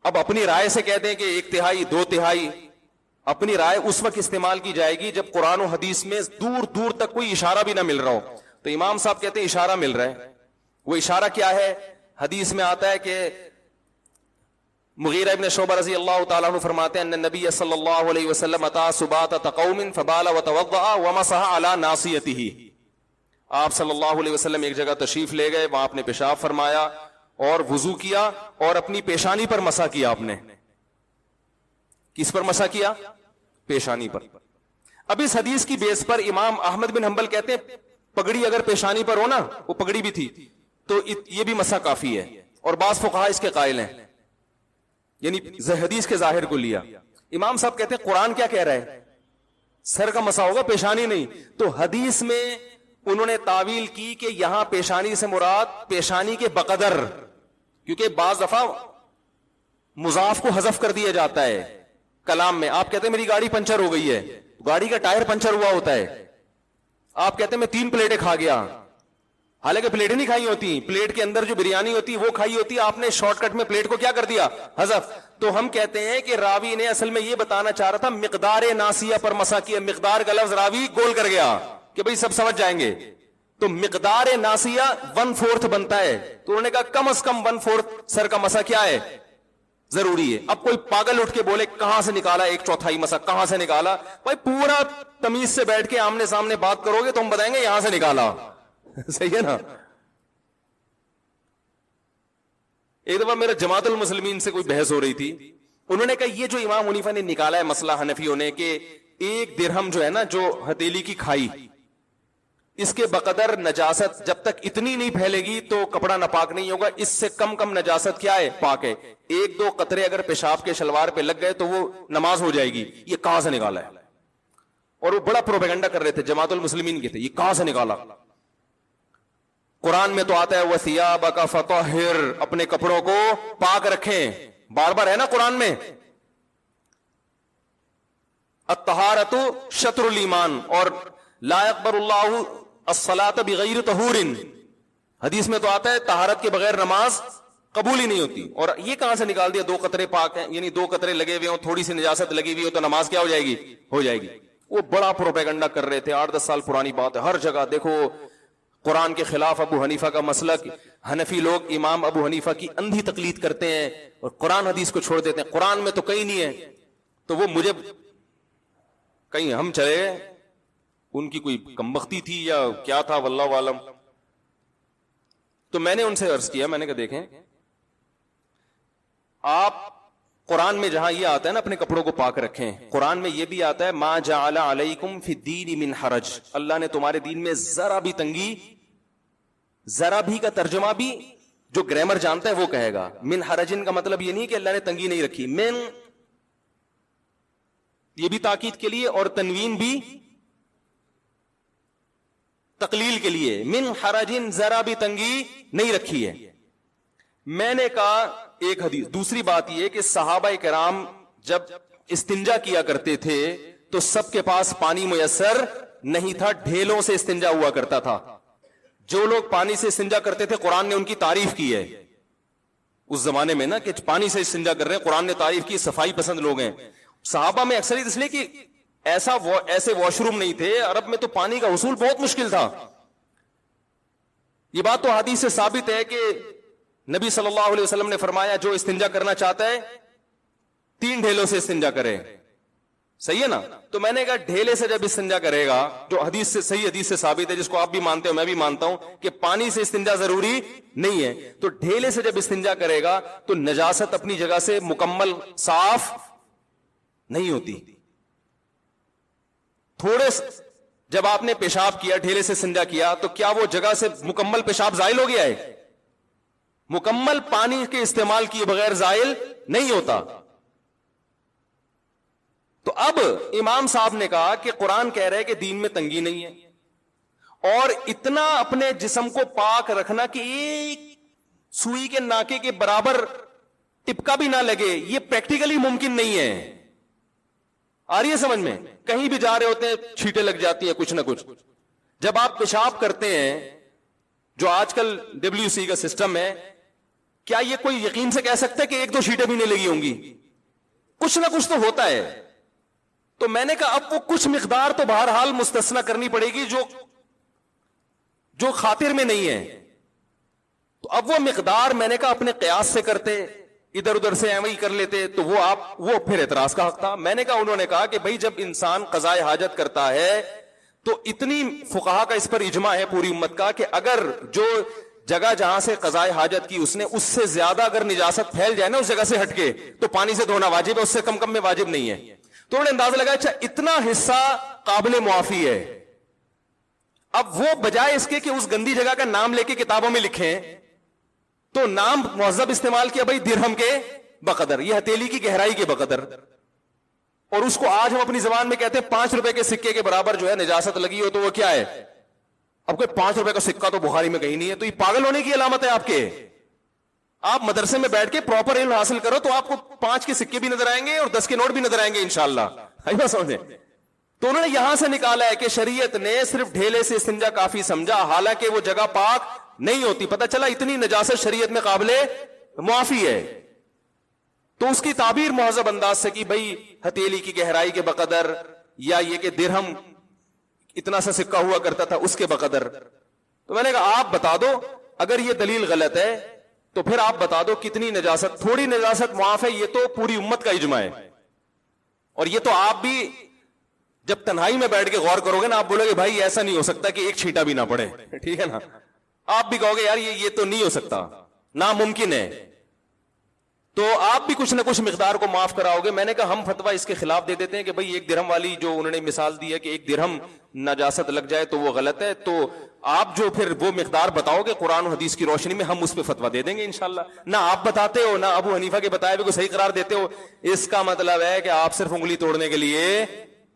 اب اپنی رائے سے کہتے ہیں کہ 1/3 2/3. اپنی رائے اس وقت استعمال کی جائے گی جب قرآن و حدیث میں دور دور تک کوئی اشارہ بھی نہ مل رہا ہو. تو امام صاحب کہتے ہیں اشارہ مل رہا ہے. وہ اشارہ کیا ہے؟ حدیث میں آتا ہے کہ مغیرہ ابن شعبہ رضی اللہ تعالیٰ عنہ فرماتے ہیں ان النبی صلی اللہ علیہ وسلم اتى سباطة قوم فبال وتوضأ ومسح على ناصیته. آپ صلی اللہ علیہ وسلم ایک جگہ تشریف لے گئے، وہاں آپ نے پیشاب فرمایا اور وضو کیا اور اپنی پیشانی پر مسح کیا. آپ نے کس پر مسح کیا؟ پیشانی پر. اب اس حدیث کی بیس پر امام احمد بن حنبل کہتے ہیں پگڑی اگر پیشانی پر ہو نا، وہ پگڑی بھی تھی تو یہ بھی مسح کافی ہے. اور بعض فقہاء اس کے قائل ہیں، یعنی حدیث کے ظاہر کو لیا. امام صاحب کہتے ہیں قرآن کیا کہہ رہا ہے؟ سر کا مسح ہوگا، پیشانی نہیں. تو حدیث میں انہوں نے تعویل کی کہ یہاں پیشانی سے مراد پیشانی کے بقدر، کیونکہ بعض دفعہ مضاف کو حذف کر دیا جاتا ہے کلام میں. آپ کہتے ہیں میری گاڑی پنچر ہو گئی ہے، گاڑی کا ٹائر پنچر ہوا ہوتا ہے. آپ کہتے ہیں میں 3 پلیٹیں کھا گیا، حالانکہ پلیٹیں نہیں کھائی ہوتی، پلیٹ کے اندر جو بریانی ہوتی ہے وہ کھائی ہوتی ہے، آپ نے شارٹ کٹ میں پلیٹ کو کیا کر دیا؟ حذف. تو ہم کہتے ہیں کہ راوی نے اصل میں یہ بتانا چاہ رہا تھا مقدار ناسیہ پر مسح کیا. مقدار کا لفظ راوی گول کر گیا کہ بھئی سب سمجھ جائیں گے. تو مقدار ناسیہ 1/4 بنتا ہے، تو انہوں نے کہا کم از کم 1/4 سر کا مسح کیا ہے؟ ضروری ہے. اب کوئی پاگل اٹھ کے بولے کہاں سے نکالا 1/4 مسح، کہاں سے نکالا؟ بھائی پورا تمیز سے بیٹھ کے آمنے سامنے بات کرو گے تو ہم بتائیں گے یہاں سے نکالا. صحیح ہے نا؟ ایک دفعہ میرا جماعت المسلمین سے کوئی بحث ہو رہی تھی، انہوں نے کہا یہ جو امام حنیفہ نے نکالا ہے مسئلہ حنفیوں نے کہ 1 درہم جو ہے نا، جو ہتھیلی کی کھائی، اس کے بقدر نجاست جب تک اتنی نہیں پھیلے گی تو کپڑا ناپاک نہیں ہوگا، اس سے کم نجاست کیا ہے؟ پاک ہے. 1-2 قطرے اگر پیشاب کے شلوار پہ لگ گئے تو وہ نماز ہو جائے گی. یہ کہاں سے نکالا ہے؟ اور وہ بڑا پروپیگنڈا کر رہے تھے، جماعت المسلمین کے تھے، یہ کہاں سے نکالا؟ قرآن میں تو آتا ہے وَثِيَابَكَ فَطَهِّرْ، اپنے کپڑوں کو پاک رکھیں، بار بار ہے نا قرآن میں. الطہارۃ شطر الایمان، اور لا يقبل اللہ الصلاۃ بغیر طہور، حدیث میں تو آتا ہے طہارت کے بغیر نماز قبول ہی نہیں ہوتی. اور یہ کہاں سے نکال دیا 2 قطرے پاک ہیں؟ یعنی 2 قطرے لگے ہوئے ہوں، تھوڑی سی نجاست لگی ہوئی ہو تو نماز کیا ہو جائے گی؟ ہو جائے گی. وہ بڑا پروپیگنڈا کر رہے تھے، 8-10 سال پرانی بات ہے. ہر جگہ دیکھو قرآن کے خلاف ابو حنیفہ کا مسلک. حنفی لوگ امام ابو حنیفہ کی اندھی تقلید کرتے ہیں اور قرآن حدیث کو چھوڑ دیتے ہیں. قرآن میں تو کہیں نہیں ہے. تو وہ مجھے کہیں ہم چلے ان کی کوئی کمبختی تھی یا کیا تھا واللہ عالم. تو میں نے ان سے عرض کیا, میں نے کہا دیکھیں آپ قرآن میں جہاں یہ آتا ہے نا اپنے کپڑوں کو پاک رکھیں, قرآن میں یہ بھی آتا ہے ما جعل علیکم فی الدین من حرج, اللہ نے تمہارے دین میں ذرا بھی تنگی, ذرا بھی کا ترجمہ بھی جو گرامر جانتا ہے وہ کہے گا. من حرجن کا مطلب یہ نہیں کہ اللہ نے تنگی نہیں رکھی, من یہ بھی تاکید کے لیے اور تنوین بھی تقلیل کے لیے, من حرجن ذرا بھی تنگی نہیں رکھی ہے. میں نے کہا ایک حدیث. دوسری بات یہ کہ صحابہ کرام جب استنجا کیا کرتے تھے تو سب کے پاس پانی میسر نہیں تھا, ڈھیلوں سے استنجا ہوا کرتا تھا. جو لوگ پانی سے استنجا کرتے تھے قرآن نے ان کی تعریف کی ہے اس زمانے میں نا, کہ پانی سے استنجا کر رہے ہیں, قرآن نے تعریف کی, صفائی پسند لوگ ہیں. صحابہ میں اکثریت اس لیے کہ ایسے واش روم نہیں تھے, عرب میں تو پانی کا حصول بہت مشکل تھا. یہ بات تو حدیث سے ثابت ہے کہ نبی صلی اللہ علیہ وسلم نے فرمایا جو استنجا کرنا چاہتا ہے 3 ڈھیلوں سے استنجا کرے, صحیح ہے نا. تو میں نے کہا ڈھیلے سے جب استنجا کرے گا, جو حدیث سے صحیح حدیث سے ثابت ہے, جس کو آپ بھی مانتے ہو میں بھی مانتا ہوں کہ پانی سے استنجا ضروری نہیں ہے, تو ڈھیلے سے جب استنجا کرے گا تو نجاست اپنی جگہ سے مکمل صاف نہیں ہوتی. تھوڑے جب آپ نے پیشاب کیا, ڈھیلے سے استنجا کیا, تو کیا وہ جگہ سے مکمل پیشاب زائل ہو گیا ہے؟ مکمل پانی کے استعمال کیے بغیر زائل نہیں ہوتا. تو اب امام صاحب نے کہا کہ قرآن کہہ رہے کہ دین میں تنگی نہیں ہے, اور اتنا اپنے جسم کو پاک رکھنا کہ ایک سوئی کے ناکے کے برابر ٹپکا بھی نہ لگے, یہ پریکٹیکلی ممکن نہیں ہے. آ رہی ہے سمجھ میں؟ کہیں بھی جا رہے ہوتے ہیں چھینٹیں لگ جاتی ہیں کچھ نہ کچھ. جب آپ پیشاب کرتے ہیں, جو آج کل WC کا سسٹم ہے, کیا یہ کوئی یقین سے کہہ سکتا ہے کہ 1-2 چھینٹیں بھی نہیں لگی ہوں گی؟ کچھ نہ کچھ تو ہوتا ہے. تو میں نے کہا اب وہ کچھ مقدار تو بہرحال مستثنا کرنی پڑے گی جو خاطر میں نہیں ہے. تو اب وہ مقدار میں نے کہا اپنے قیاس سے کرتے, ادھر ادھر سے ایویں کر لیتے, تو وہ پھر اعتراض کا حق تھا. میں نے کہا, انہوں نے کہا کہ بھائی جب انسان قضاء حاجت کرتا ہے تو اتنی فقہا کا اس پر اجماع ہے پوری امت کا کہ اگر جو جگہ جہاں سے قضاء حاجت کی اس نے, اس سے زیادہ اگر نجاست پھیل جائے نا اس جگہ سے ہٹ کے, تو پانی سے دھونا واجب ہے, اس سے کم میں واجب نہیں ہے. تو انہوں نے اندازہ لگایا اچھا اتنا حصہ قابل معافی ہے. اب وہ بجائے اس کے کہ اس گندی جگہ کا نام لے کے کتابوں میں لکھیں, تو نام مہذب استعمال کیا, بھائی درہم کے بقدر, یہ ہتھیلی کی گہرائی کے بقدر. اور اس کو آج ہم اپنی زبان میں کہتے ہیں 5 روپے کے سکے کے برابر جو ہے نجاست لگی ہو تو وہ کیا ہے؟ اب کوئی 5 روپے کا سکہ تو بخاری میں کہیں نہیں ہے, تو یہ پاگل ہونے کی علامت ہے آپ کے. آپ مدرسے میں بیٹھ کے پراپر علم حاصل کرو تو آپ کو 5 کے سکے بھی نظر آئیں گے اور 10 کے نوٹ بھی نظر آئیں گے انشاءاللہ. سمجھے؟ تو انہوں نے یہاں سے نکالا ہے کہ شریعت نے صرف ڈھیلے سے استنجا کافی سمجھا, حالانکہ وہ جگہ پاک نہیں ہوتی. پتہ چلا اتنی نجاست شریعت میں قابل معافی ہے. تو اس کی تعبیر مہذب انداز سے کہ بھئی ہتھیلی کی گہرائی کے بقدر, یا یہ کہ درہم اتنا سا سکہ ہوا کرتا تھا اس کے بقدر. تو میں نے کہا آپ بتا دو, اگر یہ دلیل غلط ہے تو پھر آپ بتا دو کتنی نجاست, تھوڑی نجاست معاف ہے, یہ تو پوری امت کا اجماع ہے. اور یہ تو آپ بھی جب تنہائی میں بیٹھ کے غور کرو گے نا, آپ بولو گے بھائی ایسا نہیں ہو سکتا کہ ایک چھینٹا بھی نہ پڑے, ٹھیک ہے نا. آپ بھی کہو گے یار یہ تو نہیں ہو سکتا, ناممکن ہے. تو آپ بھی کچھ نہ کچھ مقدار کو معاف کراؤ گے. میں نے کہا ہم فتویٰ اس کے خلاف دے دیتے ہیں کہ بھئی 1 درہم والی جو انہوں نے مثال دی ہے کہ 1 درہم نجاست لگ جائے تو وہ غلط ہے. تو آپ جو پھر وہ مقدار بتاؤ گے قرآن و حدیث کی روشنی میں, ہم اس پہ فتویٰ دے دیں گے انشاءاللہ. نہ آپ بتاتے ہو نہ ابو حنیفہ کے بتائے ہوئے کو صحیح قرار دیتے ہو. اس کا مطلب ہے کہ آپ صرف انگلی توڑنے کے لیے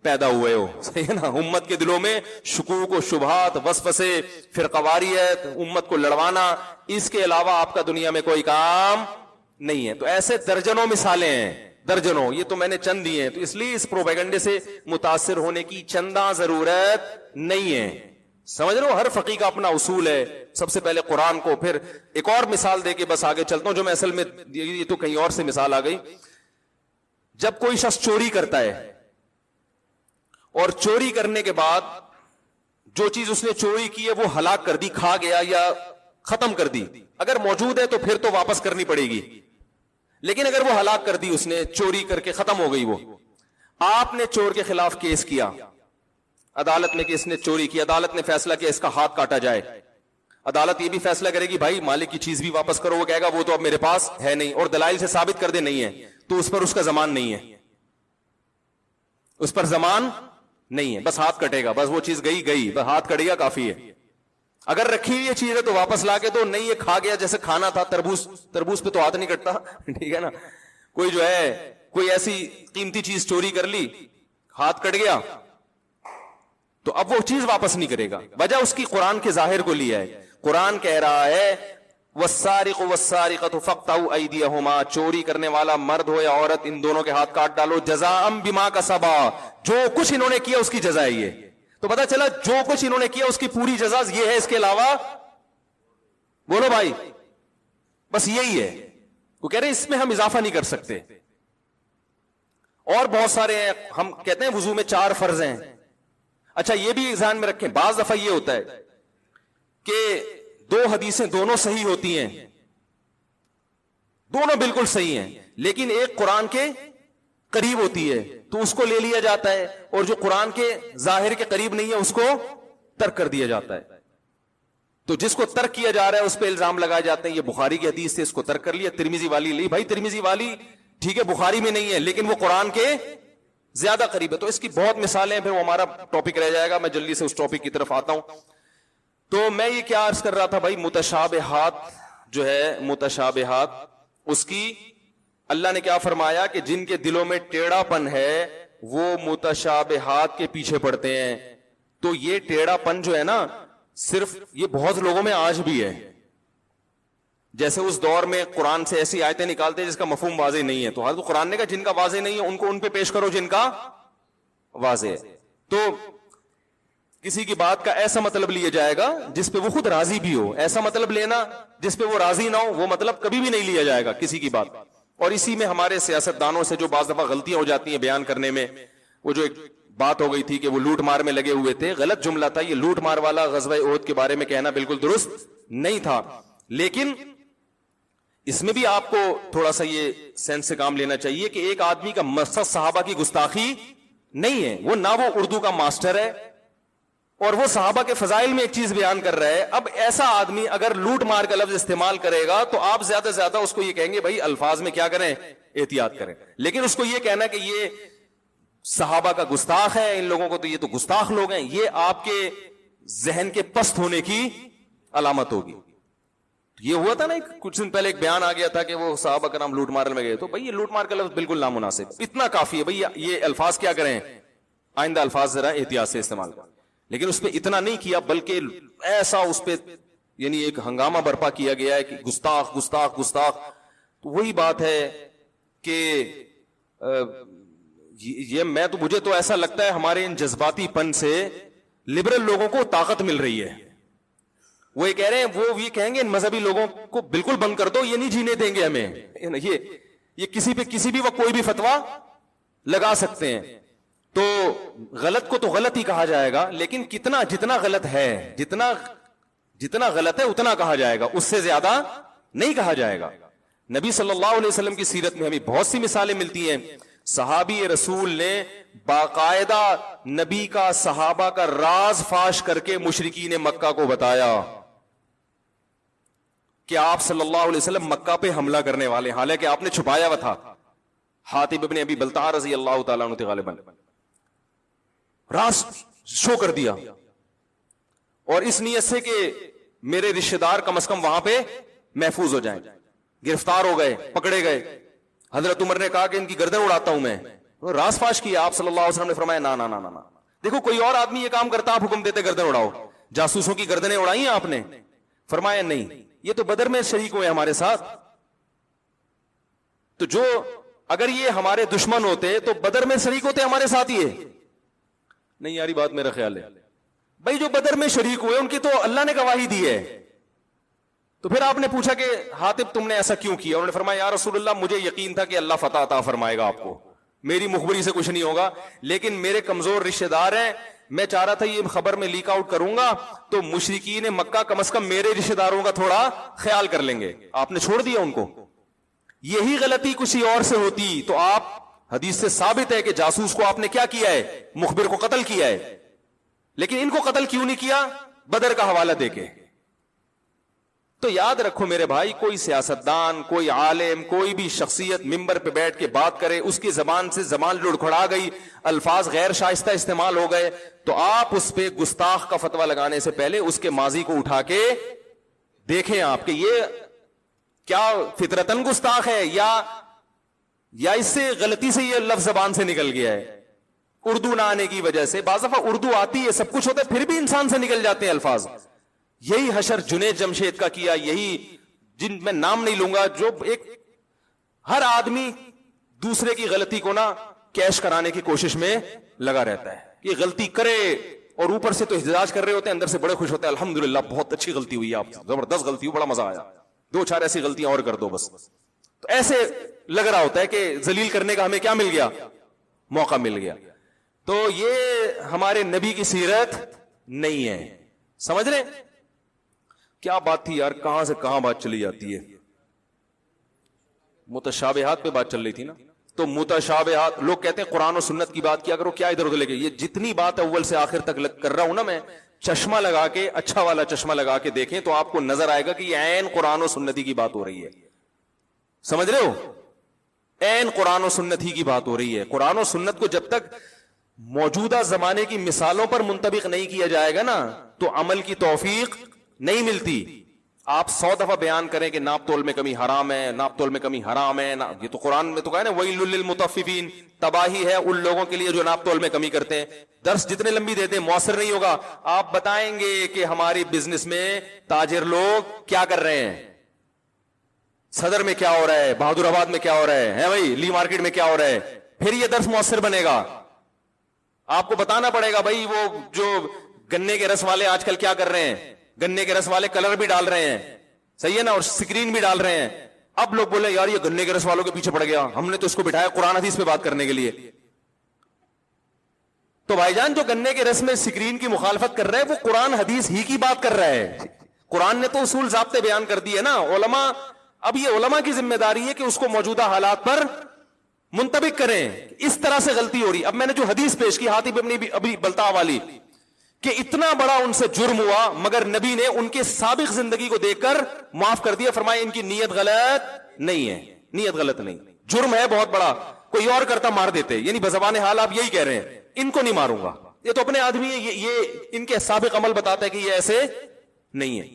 پیدا ہوئے ہو, صحیح ہے نا. امت کے دلوں میں شکوک و شبہات, وسوسے, فرقواریت, امت کو لڑوانا, اس کے علاوہ آپ کا دنیا میں کوئی کام نہیں ہے. تو ایسے درجنوں مثالیں ہیں, درجنوں. یہ تو میں نے چند دیے ہیں. تو اس لیے اس پروپیگنڈے سے متاثر ہونے کی چندہ ضرورت نہیں ہے. سمجھ رہے ہو, ہر فقی کا اپنا اصول ہے. سب سے پہلے قرآن کو, پھر ایک اور مثال دے کے بس آگے چلتا ہوں, جو میں اصل میں یہ تو کہیں اور سے مثال آ گئی. جب کوئی شخص چوری کرتا ہے اور چوری کرنے کے بعد جو چیز اس نے چوری کی ہے وہ ہلاک کر دی, کھا گیا یا ختم کر دی, اگر موجود ہے تو پھر تو واپس کرنی پڑے گی. لیکن اگر وہ ہلاک کر دی, اس نے چوری کر کے ختم ہو گئی وہ, آپ نے چور کے خلاف کیس کیا عدالت میں کہ اس نے چوری کی, عدالت نے فیصلہ کیا اس کا ہاتھ کاٹا جائے, عدالت یہ بھی فیصلہ کرے گی بھائی مالک کی چیز بھی واپس کرو, وہ کہے گا وہ تو اب میرے پاس ہے نہیں, اور دلائل سے ثابت کر دے نہیں ہے, تو اس پر اس کا ضمان نہیں ہے, اس پر ضمان نہیں ہے, بس ہاتھ کٹے گا, بس وہ چیز گئی, بس ہاتھ کٹے گا کافی ہے. اگر رکھی ہوئی یہ چیز ہے تو واپس لا کے دو, نہیں یہ کھا گیا جیسے کھانا تھا تربوز پہ تو ہاتھ نہیں کٹتا ٹھیک ہے نا, کوئی جو ہے کوئی ایسی قیمتی چیز چوری کر لی, ہاتھ کٹ گیا, تو اب وہ چیز واپس نہیں کرے گا. وجہ اس کی قرآن کے ظاہر کو لیا ہے. قرآن کہہ رہا ہے والسارق والسارقۃ فاقطعوا ایدیہما, چوری کرنے والا مرد ہو یا عورت ان دونوں کے ہاتھ کاٹ ڈالو, جزاء بما کسبا, جو کچھ انہوں نے کیا اس کی جزا ہے یہ. تو پتا چلا جو کچھ انہوں نے کیا اس کی پوری جزا یہ ہے, اس کے علاوہ بولو بھائی بس یہی ہے. وہ کہہ رہے ہیں اس میں ہم اضافہ نہیں کر سکتے. اور بہت سارے ہیں, ہم کہتے ہیں وضو میں 4 فرض ہیں. اچھا یہ بھی ذہن میں رکھیں, بعض دفعہ یہ ہوتا ہے کہ 2 حدیثیں دونوں صحیح ہوتی ہیں, دونوں بالکل صحیح ہیں, لیکن ایک قرآن کے قریب ہوتی ہے تو اس کو لے لیا جاتا ہے, اور جو قرآن کے ظاہر کے قریب نہیں ہے اس کو ترک کر دیا جاتا ہے. تو جس کو ترک کیا جا رہا ہے اس پہ الزام لگائے جاتے ہیں یہ بخاری کی حدیث سے اس کو ترک کر لیا, ترمذی والی لی, بھائی ترمذی والی ٹھیک ہے بخاری میں نہیں ہے لیکن وہ قرآن کے زیادہ قریب ہے. تو اس کی بہت مثالیں ہیں, پھر وہ ہمارا ٹاپک رہ جائے گا, میں جلدی سے اس ٹاپک کی طرف آتا ہوں. تو میں یہ کیا عرض کر رہا تھا بھائی, متشابہات جو ہے متشابہات, اس کی اللہ نے کیا فرمایا کہ جن کے دلوں میں ٹیڑھا پن ہے وہ متشابہات کے پیچھے پڑتے ہیں. تو یہ ٹیڑھا پن جو ہے نا صرف یہ بہت لوگوں میں آج بھی ہے. جیسے اس دور میں قرآن سے ایسی آیتیں نکالتے ہیں جس کا مفہوم واضح نہیں ہے, تو حضرت قرآن نے کہا جن کا واضح نہیں ہے ان کو ان پہ پیش کرو جن کا واضح ہے. تو کسی کی بات کا ایسا مطلب لیا جائے گا جس پہ وہ خود راضی بھی ہو, ایسا مطلب لینا جس پہ وہ راضی نہ ہو وہ مطلب کبھی بھی نہیں لیا جائے گا کسی کی بات. اور اسی میں ہمارے سیاستدانوں سے جو بعض دفعہ غلطیاں ہو جاتی ہیں بیان کرنے میں, وہ جو ایک بات ہو گئی تھی کہ وہ لوٹ مار میں لگے ہوئے تھے, غلط جملہ تھا یہ لوٹ مار والا. غزوہ احد کے بارے میں کہنا بالکل درست نہیں تھا, لیکن اس میں بھی آپ کو تھوڑا سا یہ سینس سے کام لینا چاہیے کہ ایک آدمی کا مقصد صحابہ کی گستاخی نہیں ہے, وہ نہ وہ اردو کا ماسٹر ہے اور وہ صحابہ کے فضائل میں ایک چیز بیان کر رہا ہے. اب ایسا آدمی اگر لوٹ مار کا لفظ استعمال کرے گا تو آپ زیادہ سے زیادہ اس کو یہ کہیں گے بھائی الفاظ میں کیا کریں, احتیاط کریں. لیکن اس کو یہ کہنا کہ یہ صحابہ کا گستاخ ہے, ان لوگوں کو تو یہ تو گستاخ لوگ ہیں, یہ آپ کے ذہن کے پست ہونے کی علامت ہوگی. یہ ہوا تھا نا کچھ دن پہلے ایک بیان آ گیا تھا کہ وہ صحابہ کرام لوٹ مار میں گئے, تو بھائی یہ لوٹ مار کا لفظ بالکل نامناسب, اتنا کافی ہے بھائی یہ الفاظ کیا کریں, آئندہ الفاظ ذرا احتیاط سے استعمال کریں. لیکن اس پہ اتنا نہیں کیا بلکہ ایسا اس پہ یعنی ایک ہنگامہ برپا کیا گیا ہے کہ گستاخ گستاخ گستاخ. تو وہی بات ہے کہ یہ مجھے تو ایسا لگتا ہے ہمارے ان جذباتی پن سے لبرل لوگوں کو طاقت مل رہی ہے. وہ یہ کہہ رہے ہیں, وہ یہ کہیں گے ان مذہبی لوگوں کو بالکل بند کر دو, یہ نہیں جینے دیں گے ہمیں, یہ کسی پہ کسی بھی وقت کوئی بھی فتویٰ لگا سکتے ہیں. تو غلط کو تو غلط ہی کہا جائے گا, لیکن جتنا غلط ہے جتنا غلط ہے اتنا کہا جائے گا, اس سے زیادہ نہیں کہا جائے گا. نبی صلی اللہ علیہ وسلم کی سیرت میں ہمیں بہت سی مثالیں ملتی ہیں. صحابی رسول نے باقاعدہ نبی کا صحابہ کا راز فاش کر کے مشرکین مکہ کو بتایا کہ آپ صلی اللہ علیہ وسلم مکہ پہ حملہ کرنے والے, حالانکہ آپ نے چھپایا ہوا تھا. حاتب ابن ابی بلتع رضی اللہ تعالیٰ عنہ غالباً راز شو کر دیا, اور اس نیت سے کہ میرے رشتہ دار کم از کم وہاں پہ محفوظ ہو جائیں. گرفتار ہو گئے, پکڑے گئے. حضرت عمر نے کہا کہ ان کی گردن اڑاتا ہوں میں, راز فاش کیا. آپ صلی اللہ علیہ وسلم نے فرمایا نا نا نا نا, دیکھو کوئی اور آدمی یہ کام کرتا آپ حکم دیتے گردن اڑاؤ. جاسوسوں کی گردنیں اڑائی آپ نے؟ فرمایا نہیں, یہ تو بدر میں شریک ہوئے ہمارے ساتھ. تو جو اگر یہ ہمارے دشمن ہوتے تو بدر میں شریک ہوتے ہمارے ساتھ ہی ہے. نہیں یاری بات میرا خیال ہے بھائی, جو بدر میں شریک ہوئے ان کی تو اللہ نے گواہی دی ہے. تو پھر آپ نے پوچھا کہ حاتب تم نے ایسا کیوں کیا؟ انہوں نے فرمایا یا رسول اللہ مجھے یقین تھا کہ اللہ فتح عطا فرمائے گا آپ کو, میری مخبری سے کچھ نہیں ہوگا, لیکن میرے کمزور رشتہ دار ہیں, میں چاہ رہا تھا یہ خبر میں لیک آؤٹ کروں گا تو مشرکین مکہ کم از کم میرے رشتہ داروں کا تھوڑا خیال کر لیں گے. آپ نے چھوڑ دیا ان کو. یہی غلطی کسی اور سے ہوتی تو آپ حدیث سے ثابت ہے کہ جاسوس کو آپ نے کیا کیا ہے؟ مخبر کو قتل کیا ہے. لیکن ان کو قتل کیوں نہیں کیا؟ بدر کا حوالہ دے کے. تو یاد رکھو میرے بھائی، کوئی سیاستدان، کوئی عالم، کوئی بھی شخصیت ممبر پہ بیٹھ کے بات کرے، اس کی زبان سے زبان لڑکھڑا گئی، الفاظ غیر شائستہ استعمال ہو گئے، تو آپ اس پہ گستاخ کا فتویٰ لگانے سے پہلے اس کے ماضی کو اٹھا کے دیکھیں آپ کہ یہ کیا فطرتاً گستاخ ہے یا اس سے غلطی سے یہ لفظ زبان سے نکل گیا ہے. اردو نہ آنے کی وجہ سے، بعض دفعہ اردو آتی ہے، سب کچھ ہوتا ہے، پھر بھی انسان سے نکل جاتے ہیں الفاظ. یہی حشر جنید جمشید کا کیا، یہی جن میں نام نہیں لوں گا، جو ایک ہر آدمی دوسرے کی غلطی کو نا کیش کرانے کی کوشش میں لگا رہتا ہے. یہ غلطی کرے اور اوپر سے تو احتجاج کر رہے ہوتے ہیں، اندر سے بڑے خوش ہوتے ہیں، الحمدللہ بہت اچھی غلطی ہوئی، آپ زبردست غلطی ہوئی، بڑا مزہ آیا، 2-4 ایسی غلطیاں اور کر دو بس. تو ایسے لگ رہا ہوتا ہے کہ ذلیل کرنے کا ہمیں کیا مل گیا؟ موقع مل گیا. تو یہ ہمارے نبی کی سیرت نہیں ہے. سمجھ رہے؟ کیا بات تھی یار، کہاں سے کہاں بات چلی جاتی ہے. متشابہات پہ بات چل رہی تھی نا. تو متشابہات، لوگ کہتے ہیں قرآن و سنت کی بات کیا کرو، کیا ادھر ادھر لے کے، یہ جتنی بات اول سے آخر تک کر رہا ہوں نا میں، چشمہ لگا کے، اچھا والا چشمہ لگا کے دیکھیں تو آپ کو نظر آئے گا کہ یہ عین قرآن و سنتی کی بات ہو رہی ہے. سمجھ رہے ہو؟ عین قرآن و سنت ہی کی بات ہو رہی ہے. قرآن و سنت کو جب تک موجودہ زمانے کی مثالوں پر منطبق نہیں کیا جائے گا نا تو عمل کی توفیق نہیں ملتی. آپ 100 دفعہ بیان کریں کہ ناپ تول میں کمی حرام ہے، ناپ تول میں کمی حرام ہے، یہ تو قرآن میں تو کہا ہے نا وَيْلٌ لِّلْمُطَفِّفِينَ، تباہی ہے ان لوگوں کے لیے جو ناپ تول میں کمی کرتے ہیں. درس جتنے لمبی دیتے ہیں مؤثر نہیں ہوگا. آپ بتائیں گے کہ ہماری بزنس میں تاجر لوگ کیا کر رہے ہیں، صدر میں کیا ہو رہا ہے، بہادر آباد میں کیا ہو رہا ہے بھائی، لی مارکیٹ میں کیا ہو رہا ہے، پھر یہ درس مؤثر بنے گا. آپ کو بتانا پڑے گا بھائی وہ جو گنے کے رس والے آج کل کیا کر رہے ہیں، گنے کے رس والے کلر بھی ڈال رہے ہیں، صحیح ہے نا، اور سکرین بھی ڈال رہے ہیں. اب لوگ بولے یار یہ گنے کے رس والوں کے پیچھے پڑ گیا، ہم نے تو اس کو بٹھایا قرآن حدیث پہ بات کرنے کے لیے. تو بھائی جان جو گنے کے رس میں سکرین کی مخالفت کر رہا ہے وہ قرآن حدیث ہی کی بات کر رہا ہے. قرآن نے تو اصول ضابطے بیان کر دیے نا. علماء، اب یہ علماء کی ذمہ داری ہے کہ اس کو موجودہ حالات پر منطبق کریں. اس طرح سے غلطی ہو رہی. اب میں نے جو حدیث پیش کی حاتب ابن بلتع والی کہ اتنا بڑا ان سے جرم ہوا مگر نبی نے ان کے سابق زندگی کو دیکھ کر معاف کر دیا، فرمایا ان کی نیت غلط نہیں ہے، نیت غلط نہیں، جرم ہے بہت بڑا، کوئی اور کرتا مار دیتے. یعنی بزبان حال آپ یہی کہہ رہے ہیں ان کو نہیں ماروں گا، یہ تو اپنے آدمی ہے، یہ ان کے سابق عمل بتاتا ہے کہ یہ ایسے نہیں ہے.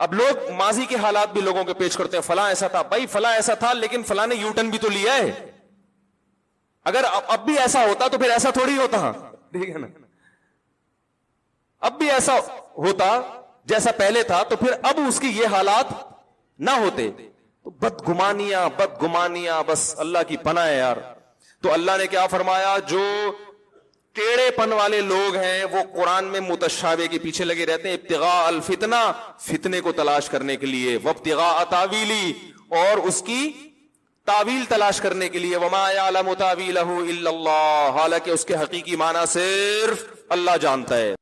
اب لوگ ماضی کے حالات بھی لوگوں کے پیش کرتے ہیں، فلاں ایسا تھا. بھائی فلاں ایسا تھا لیکن فلاں نے یو ٹرن بھی تو لیا ہے. اگر اب بھی ایسا ہوتا تو پھر ایسا تھوڑی ہوتا، ٹھیک ہے نا. اب بھی ایسا ہوتا جیسا پہلے تھا تو پھر اب اس کی یہ حالات نہ ہوتے. تو بدگمانیاں بس اللہ کی پناہ ہے یار. تو اللہ نے کیا فرمایا، جو ٹیڑے پن والے لوگ ہیں وہ قرآن میں متشابہ کے پیچھے لگے رہتے ہیں، ابتغاء الفتنہ، فتنے کو تلاش کرنے کے لیے، وابتغاء تاویلی، اور اس کی تعویل تلاش کرنے کے لیے، وما یعلم تاویلہ الا اللہ، حالانکہ اس کے حقیقی معنی صرف اللہ جانتا ہے.